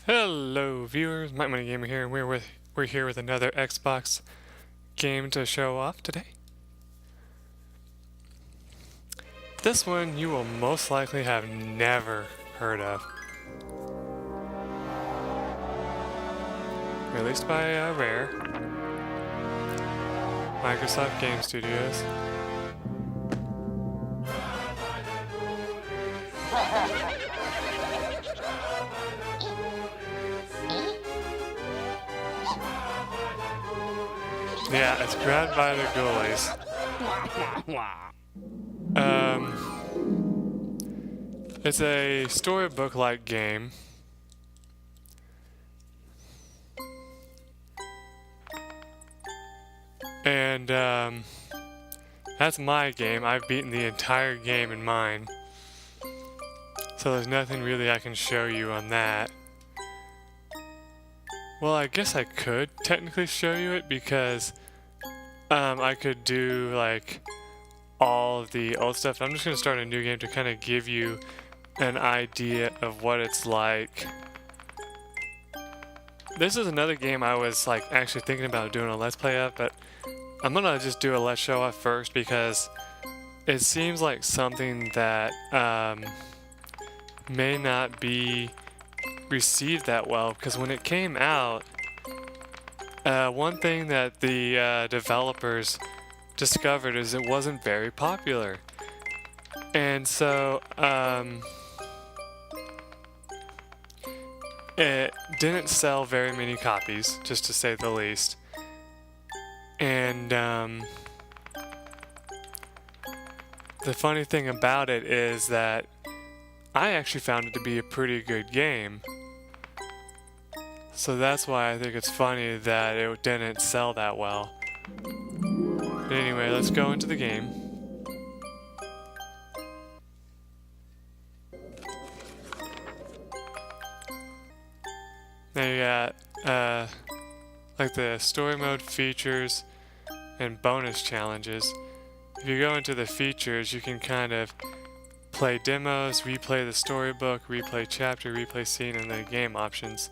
Hello viewers, MikeMoneyGMR here, and we're here with another Xbox game to show off today. This one you will most likely have never heard of. Released by Rare, Microsoft Game Studios. Yeah, it's grabbed by the Ghoulies. It's a storybook-like game. And, that's my game. I've beaten the entire game in mine. So there's nothing really I can show you on that. Well, I guess I could technically show you it because I could do like all of the old stuff. I'm just going to start a new game to kind of give you an idea of what it's like. This is another game I was like actually thinking about doing a let's play of, but I'm going to just do a let's show off first because it seems like something that may not be received that well, because when it came out, one thing that the developers discovered is it wasn't very popular, and so it didn't sell very many copies, just to say the least. And the funny thing about it is that I actually found it to be a pretty good game. So that's why I think it's funny that it didn't sell that well. But anyway, let's go into the game. Now you got like the story mode features and bonus challenges. If you go into the features, you can kind of play demos, replay the storybook, replay chapter, replay scene, and the game options.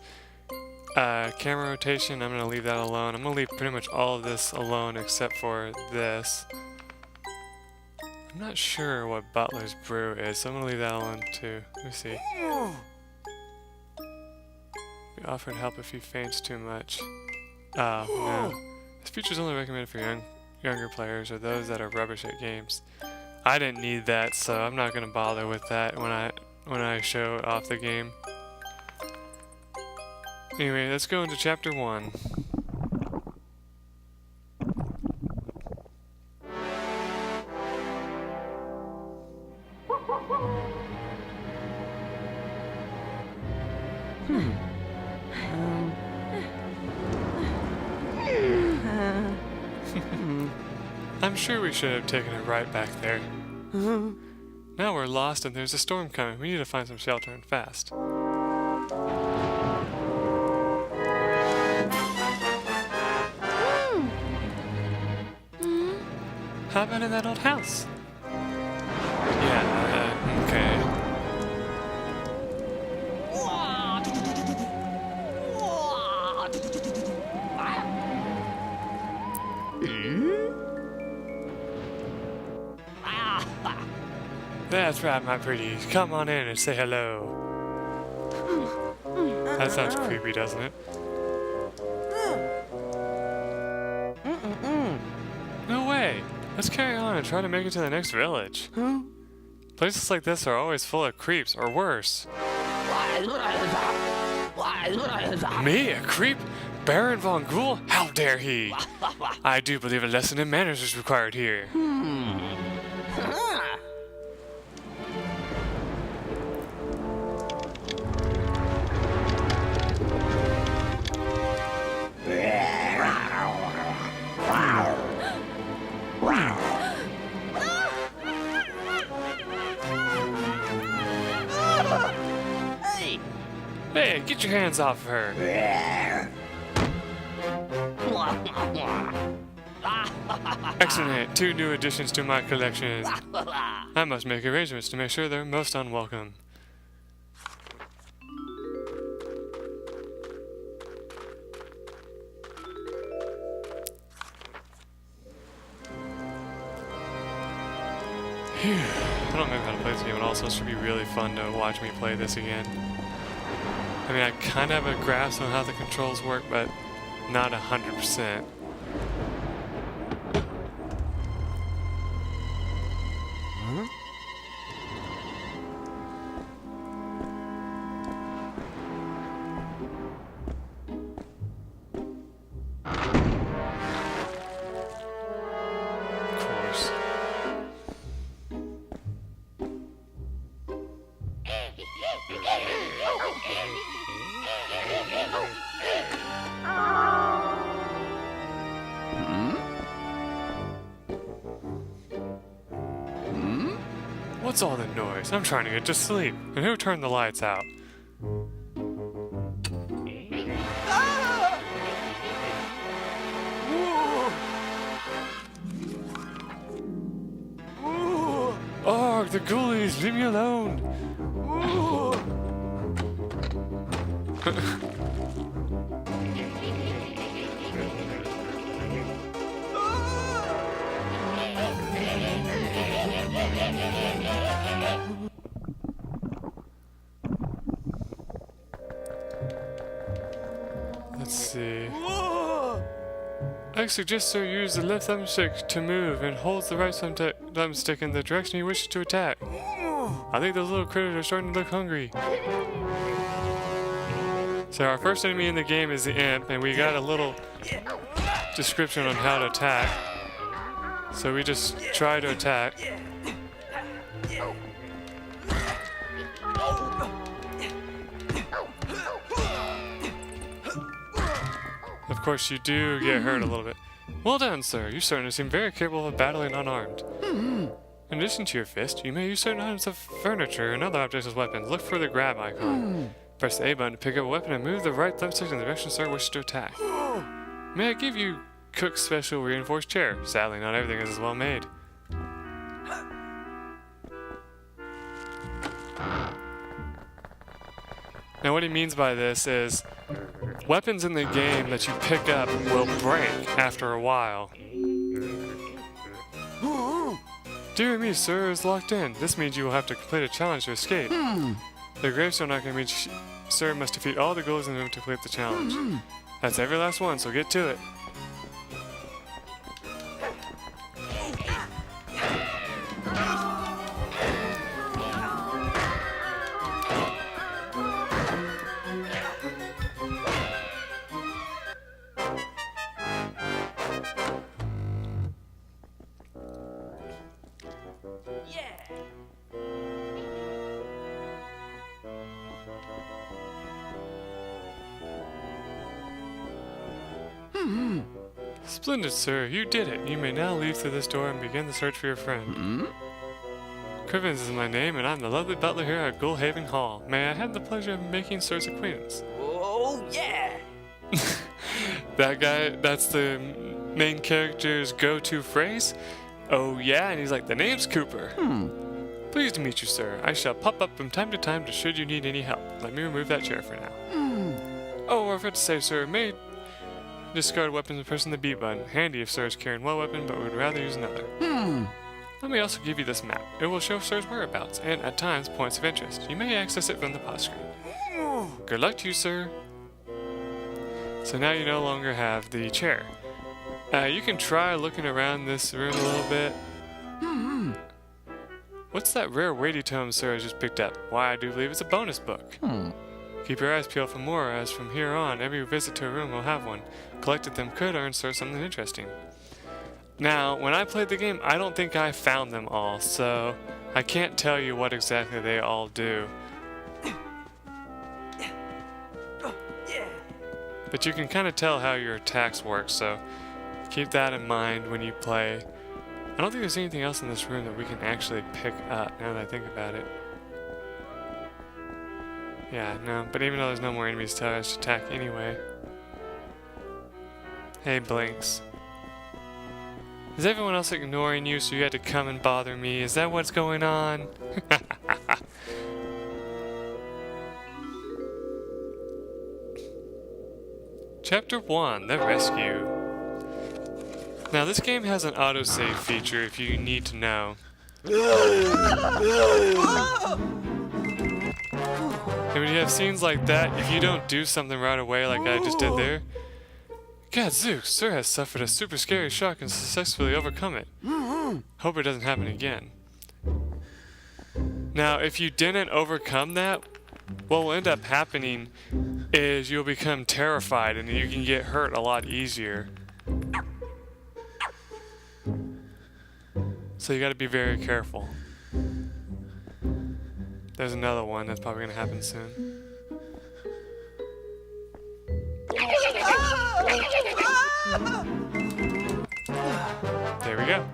Camera rotation, I'm going to leave that alone. I'm going to leave pretty much all of this alone except for this. I'm not sure what Butler's Brew is, so I'm going to leave that alone too. Let me see. We offered help if he faints too much. Oh, no. This feature is only recommended for younger players or those that are rubbish at games. I didn't need that, so I'm not going to bother with that when I show off the game. Anyway, let's go into chapter 1. I'm sure we should have taken it right back there. Now we're lost and there's a storm coming. We need to find some shelter and fast. How about in that old house? Yeah, okay. That's right, my pretties. Come on in and say hello. That sounds creepy, doesn't it? No way! Let's carry on and try to make it to the next village. Places like this are always full of creeps, or worse. Me, a creep? Baron von Ghoul? How dare he! I do believe a lesson in manners is required here. Hey, get your hands off of her. Excellent. 2 new additions to my collection. I must make arrangements to make sure they're most unwelcome. I don't remember how to play this game at all, so it should be really fun to watch me play this again. I mean, I kind of have a grasp on how the controls work, but not 100%. Huh? What's all the noise? I'm trying to get to sleep. And who turned the lights out? Oh, the Ghoulies! Leave me alone! Let's see. I suggest sir use the left thumbstick to move and hold the right thumbstick in the direction you wish to attack. I think those little critters are starting to look hungry. So our first enemy in the game is the imp, and we got a little description on how to attack. So we just try to attack. Of course, you do get hurt a little bit. Well done, sir. You're starting to seem very capable of battling unarmed. In addition to your fist, you may use certain items of furniture and other objects as weapons. Look for the grab icon. Press the A button to pick up a weapon and move the right thumbstick in the direction sir wishes to attack. May I give you Cook's special reinforced chair? Sadly, not everything is as well made. Now what he means by this is weapons in the game that you pick up will break after a while. Dear me, sir is locked in. This means you will have to complete a challenge to escape. The gravestone icon means sir must defeat all the ghouls in the room to complete the challenge. That's every last one, so get to it. Splendid, sir. You did it. You may now leave through this door and begin the search for your friend. Crivens is my name, and I'm the lovely butler here at Ghoulhaven Hall. May I have the pleasure of making sir's acquaintance? Oh, yeah! That guy, that's the main character's go-to phrase. Oh, yeah, and he's like, the name's Cooper. Pleased to meet you, sir. I shall pop up from time to time should you need any help. Let me remove that chair for now. Oh, I forgot to say, sir, may discard weapons and pressing the B button. Handy if sir is carrying one weapon, but would rather use another. Let me also give you this map. It will show sir's whereabouts, and at times points of interest. You may access it from the pause screen. Good luck to you, sir. So now you no longer have the chair. You can try looking around this room a little bit. What's that rare weighty tome sir has just picked up? Why, I do believe it's a bonus book. Keep your eyes peeled for more, as from here on, every visit to a room will have one. Collected them could earn sir something interesting. Now, when I played the game, I don't think I found them all, so I can't tell you what exactly they all do. But you can kind of tell how your attacks work, so keep that in mind when you play. I don't think there's anything else in this room that we can actually pick up, now that I think about it. Yeah, no, but even though there's no more enemies to tell us to attack anyway. Hey, Blinks. Is everyone else ignoring you so you had to come and bother me? Is that what's going on? Chapter 1, The Rescue. Now this game has an autosave feature if you need to know. And when you have scenes like that, if you don't do something right away like I just did there, Gadzooks, Sir has suffered a super scary shock and successfully overcome it. Hope it doesn't happen again. Now, if you didn't overcome that, what will end up happening is you'll become terrified and you can get hurt a lot easier. So you gotta be very careful. There's another one that's probably gonna happen soon. There we go.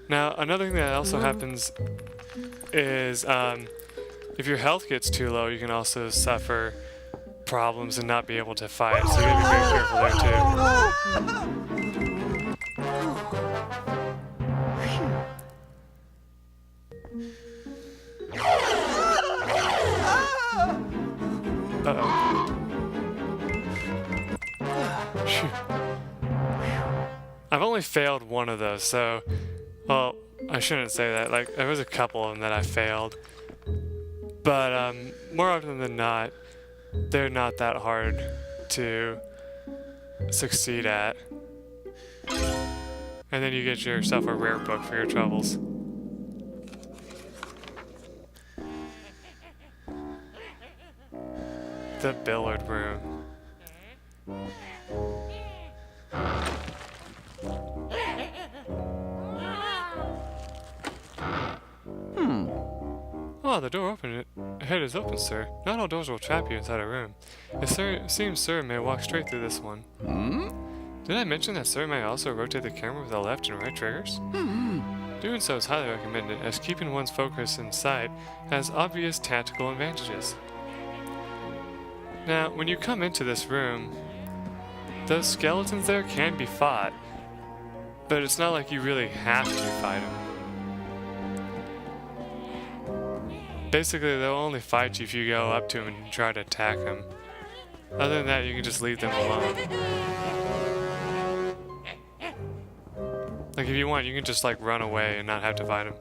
Now, another thing that also happens is if your health gets too low, you can also suffer problems and not be able to fight. So you gotta be very careful there too. Uh-oh. Shoot. I've only failed one of those, so... Well, I shouldn't say that. Like, there was a couple of them that I failed. But, more often than not, they're not that hard to succeed at. And then you get yourself a rare book for your troubles. The billiard room. Oh, the door opened. Ahead is open, sir. Not all doors will trap you inside a room. It seems sir may walk straight through this one. Did I mention that sir may also rotate the camera with the left and right triggers? Doing so is highly recommended, as keeping one's focus in sight has obvious tactical advantages. Now, when you come into this room, those skeletons there can be fought, but it's not like you really have to fight them. Basically, they'll only fight you if you go up to them and try to attack them. Other than that, you can just leave them alone. Like, if you want, you can just, like, run away and not have to fight them.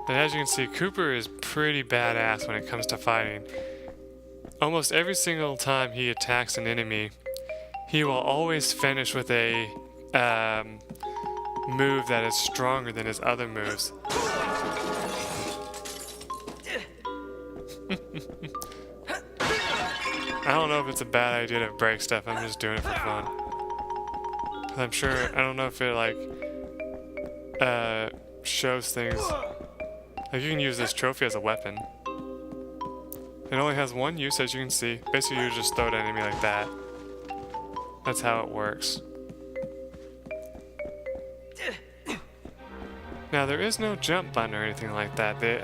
And as you can see, Cooper is pretty badass when it comes to fighting. Almost every single time he attacks an enemy, he will always finish with a move that is stronger than his other moves. I don't know if it's a bad idea to break stuff, I'm just doing it for fun. I'm sure, I don't know if it like shows things. Like, you can use this trophy as a weapon. It only has one use, as you can see. Basically, you just throw it at an enemy like that. That's how it works. Now, there is no jump button or anything like that. The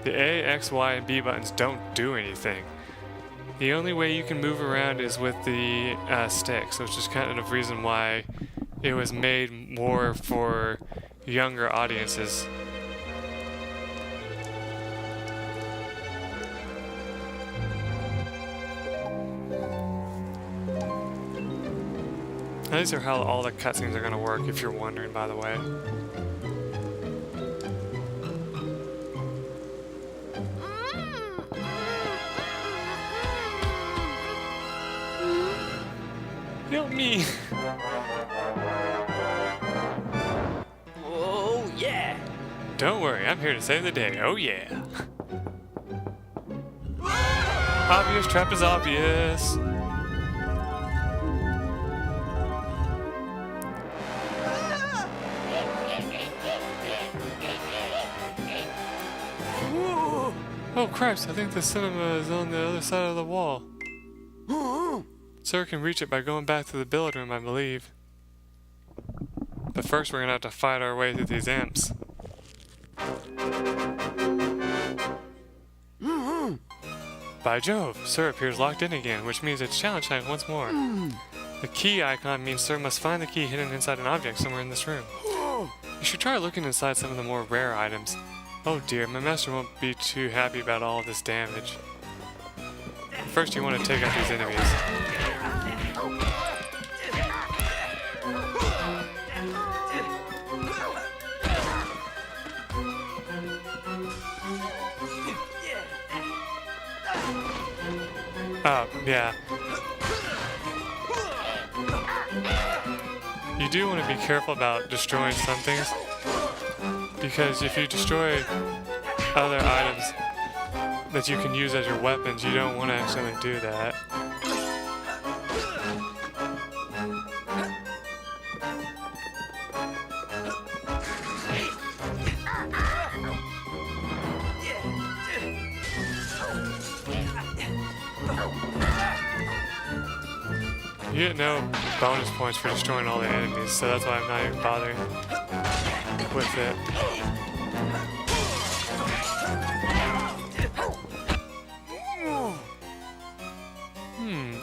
A, X, Y, and B buttons don't do anything. The only way you can move around is with the sticks, which is kind of the reason why it was made more for younger audiences. Now, these are how all the cutscenes are going to work, if you're wondering, by the way. Help me! Oh, yeah! Don't worry, I'm here to save the day. Oh, yeah! Obvious trap is obvious! Oh, cripes, I think the cinema is on the other side of the wall. Sir can reach it by going back to the billiard room, I believe. But first we're gonna have to fight our way through these imps. By Jove, Sir appears locked in again, which means it's challenge time once more. The key icon means Sir must find the key hidden inside an object somewhere in this room. You should try looking inside some of the more rare items. Oh dear, my master won't be too happy about all of this damage. First you want to take out these enemies. Oh, yeah. You do want to be careful about destroying some things, because if you destroy other items that you can use as your weapons, you don't want to accidentally do that. You get no bonus points for destroying all the enemies, so that's why I'm not even bothering with it.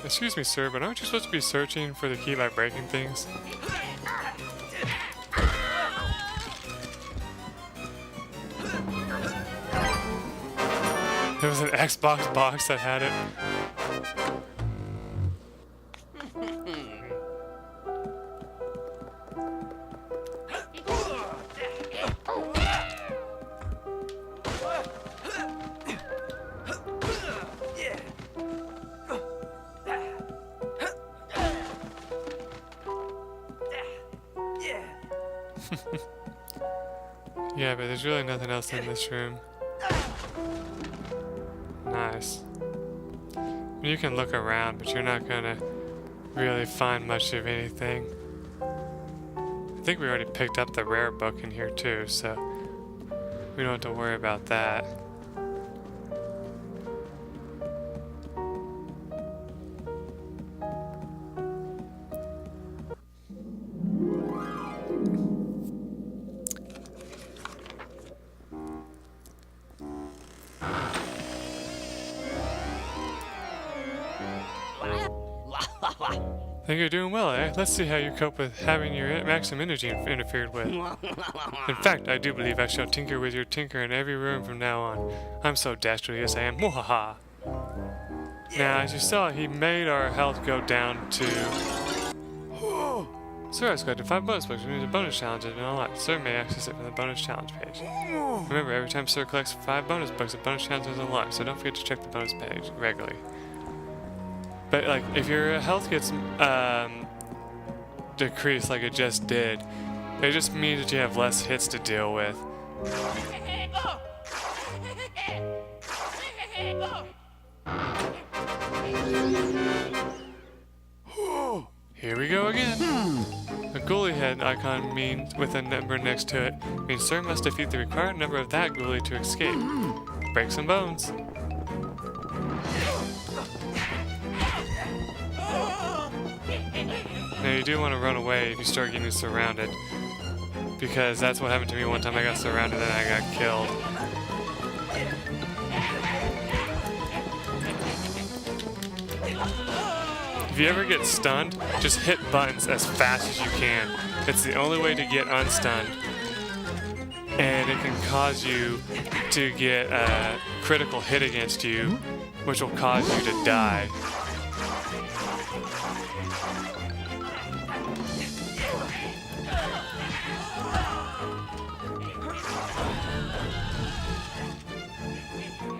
Excuse me, sir, but aren't you supposed to be searching for the key by breaking things? There was an Xbox box that had it. Yeah, but there's really nothing else in this room. Nice. You can look around, but you're not gonna really find much of anything. I think we already picked up the rare book in here too, so we don't have to worry about that. Think you're doing well, eh? Let's see how you cope with having your maximum energy interfered with. In fact, I do believe I shall tinker with your tinker in every room from now on. I'm so dastardly, yes I am. Mwahaha! Now, as you saw, he made our health go down to... Sir, I collected 5 bonus books, which means a bonus challenge has been unlocked. Sir may access it from the bonus challenge page. Remember, every time Sir collects 5 bonus books, a bonus challenge is unlocked, so don't forget to check the bonus page regularly. But like, if your health gets decreased like it just did, it just means that you have less hits to deal with. Here we go again. A ghoulie head icon means with a number next to it means Sir must defeat the required number of that ghoulie to escape. Break some bones. Now you do want to run away if you start getting surrounded, because that's what happened to me one time. I got surrounded and I got killed. If you ever get stunned, just hit buttons as fast as you can. It's the only way to get unstunned. And it can cause you to get a critical hit against you, which will cause you to die.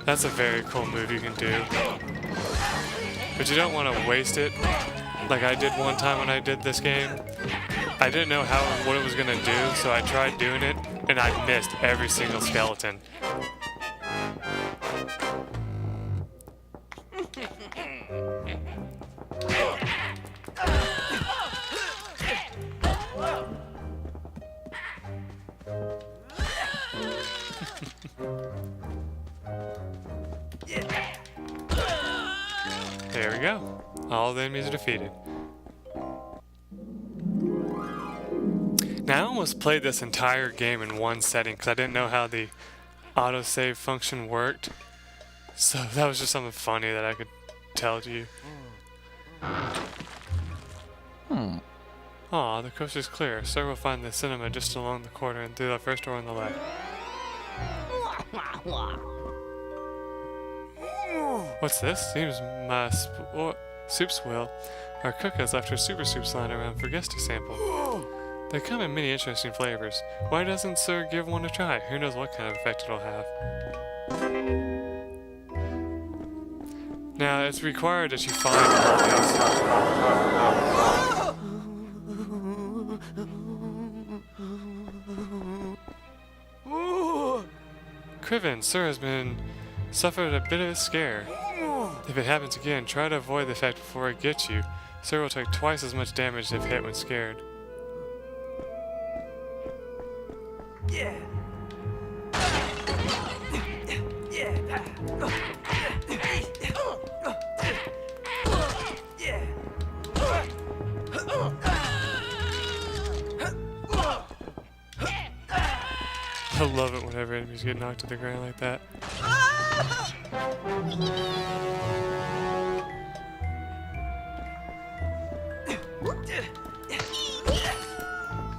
That's a very cool move you can do. But you don't want to waste it, like I did one time when I did this game. I didn't know what it was going to do, so I tried doing it, and I missed every single skeleton. There we go. All the enemies are defeated. Now I almost played this entire game in one setting because I didn't know how the autosave function worked. So that was just something funny that I could tell to you. Aw, the coast is clear. Sir will find the cinema just along the corner and through the first door on the left. What's this? Seems my soup's wheel. Our cook has left her super soups lying around for guests to sample. They come in many interesting flavors. Why doesn't Sir give one a try? Who knows what kind of effect it'll have. Now, it's required that you find all these. Criven, Sir has suffered a bit of a scare. If it happens again, try to avoid the effect before it gets you. Sir will take twice as much damage if hit when scared. Yeah. I love it whenever enemies get knocked to the ground like that.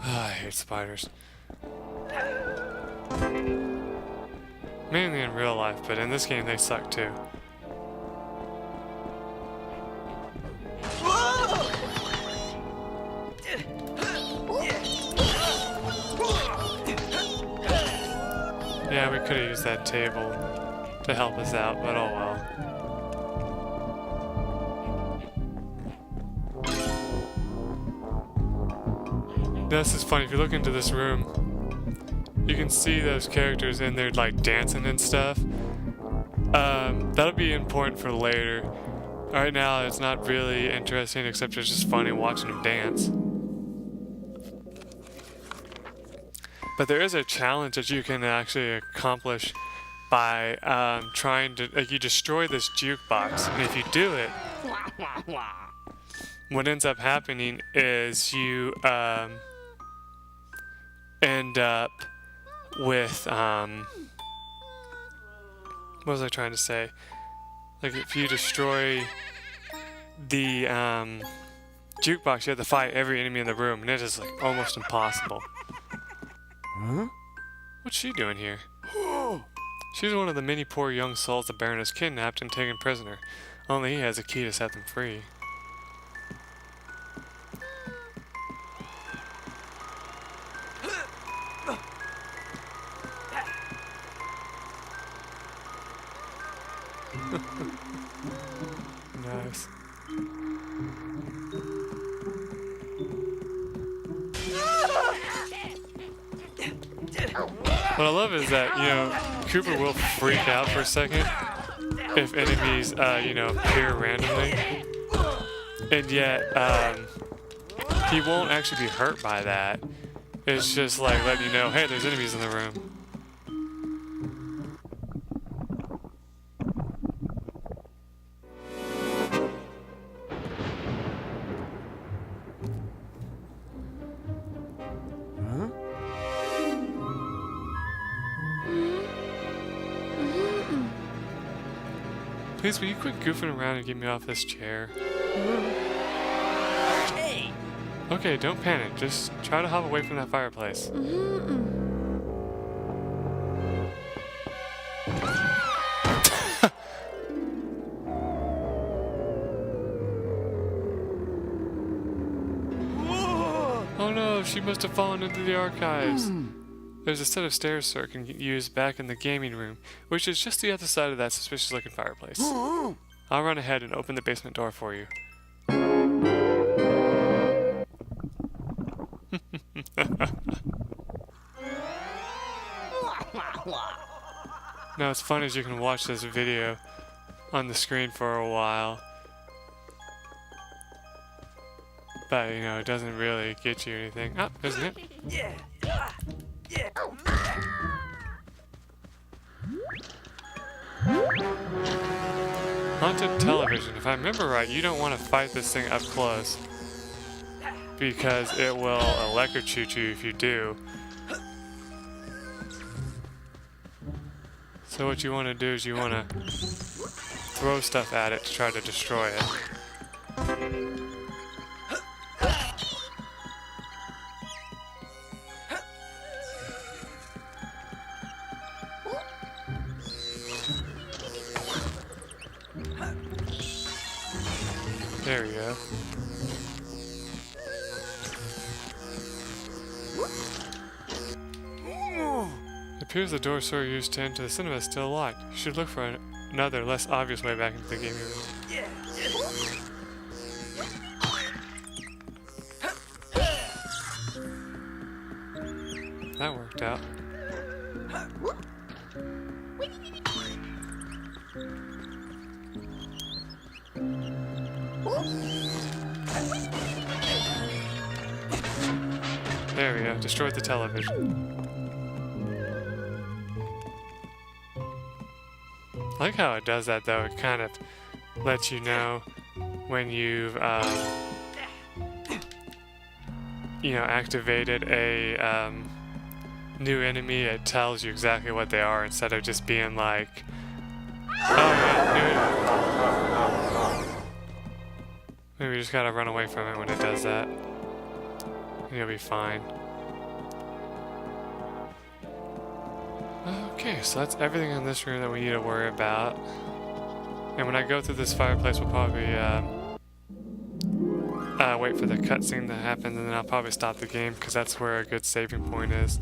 I hate spiders. Mainly in real life, but in this game they suck too. Yeah, we could have used that table to help us out, but oh well. This is funny, if you look into this room, you can see those characters in there like dancing and stuff. That'll be important for later. Right now it's not really interesting, except it's just funny watching them dance. But there is a challenge that you can actually accomplish by trying to, like, you destroy this jukebox, and if you do it, what ends up happening is you end up with, what was I trying to say? Like, if you destroy the jukebox, you have to fight every enemy in the room, and it is like almost impossible. Huh? What's she doing here? She's one of the many poor young souls the Baron has kidnapped and taken prisoner. Only he has a key to set them free. Nice. What I love is that, you know, Cooper will freak out for a second if enemies, you know, appear randomly. And yet, he won't actually be hurt by that. It's just like letting you know, hey, there's enemies in the room. Please, will you quit goofing around and get me off this chair? Hey. Okay, don't panic. Just try to hop away from that fireplace. Oh no, she must have fallen into the archives. There's a set of stairs Sir can use back in the gaming room, which is just the other side of that suspicious-looking fireplace. I'll run ahead and open the basement door for you. Now, it's funny as you can watch this video on the screen for a while, but, you know, it doesn't really get you anything. Oh, isn't it? Yeah. Haunted television. If I remember right, you don't want to fight this thing up close because it will electrocute you if you do. So what you want to do is you want to throw stuff at it to try to destroy it. There we go. It appears the door Sawyer used to enter the cinema is still locked. You should look for another, less obvious way back into the gaming room. That worked out. There we go, destroyed the television. I like how it does that though, it kind of lets you know when you've, activated a new enemy. It tells you exactly what they are instead of just being like, oh yeah, maybe we just gotta run away from it when it does that. And you'll be fine. Okay, so that's everything in this room that we need to worry about. And when I go through this fireplace, we'll probably wait for the cutscene to happen, and then I'll probably stop the game because that's where a good saving point is.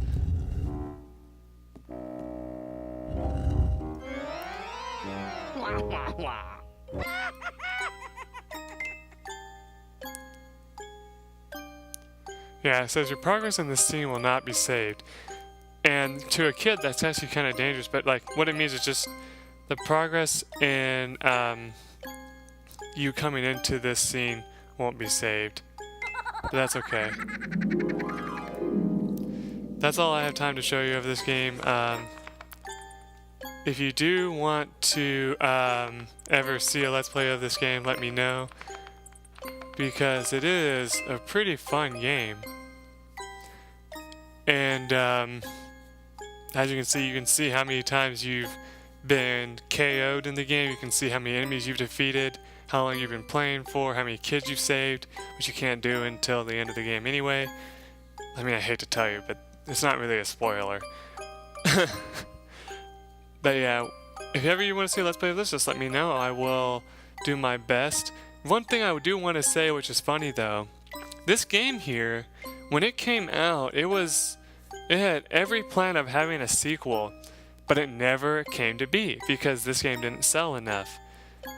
Yeah, it says your progress in this scene will not be saved. And to a kid, that's actually kind of dangerous, but like what it means is just the progress in you coming into this scene won't be saved. But that's okay. That's all I have time to show you of this game. If you do want to ever see a Let's Play of this game, let me know, because it is a pretty fun game. And as you can see how many times you've been KO'd in the game. You can see how many enemies you've defeated, how long you've been playing for, how many kids you've saved, which you can't do until the end of the game anyway. I mean, I hate to tell you, but it's not really a spoiler. But yeah, if ever you want to see a Let's Play of this, just let me know. I will do my best. One thing I do want to say, which is funny though, this game here, when it came out, it had every plan of having a sequel, but it never came to be because this game didn't sell enough.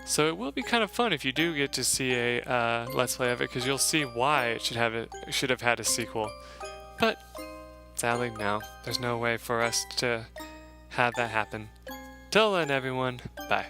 So it will be kind of fun if you do get to see a Let's Play of it, because you'll see why it should have had a sequel. But sadly, no, there's no way for us to have that happen. Till then, everyone, bye.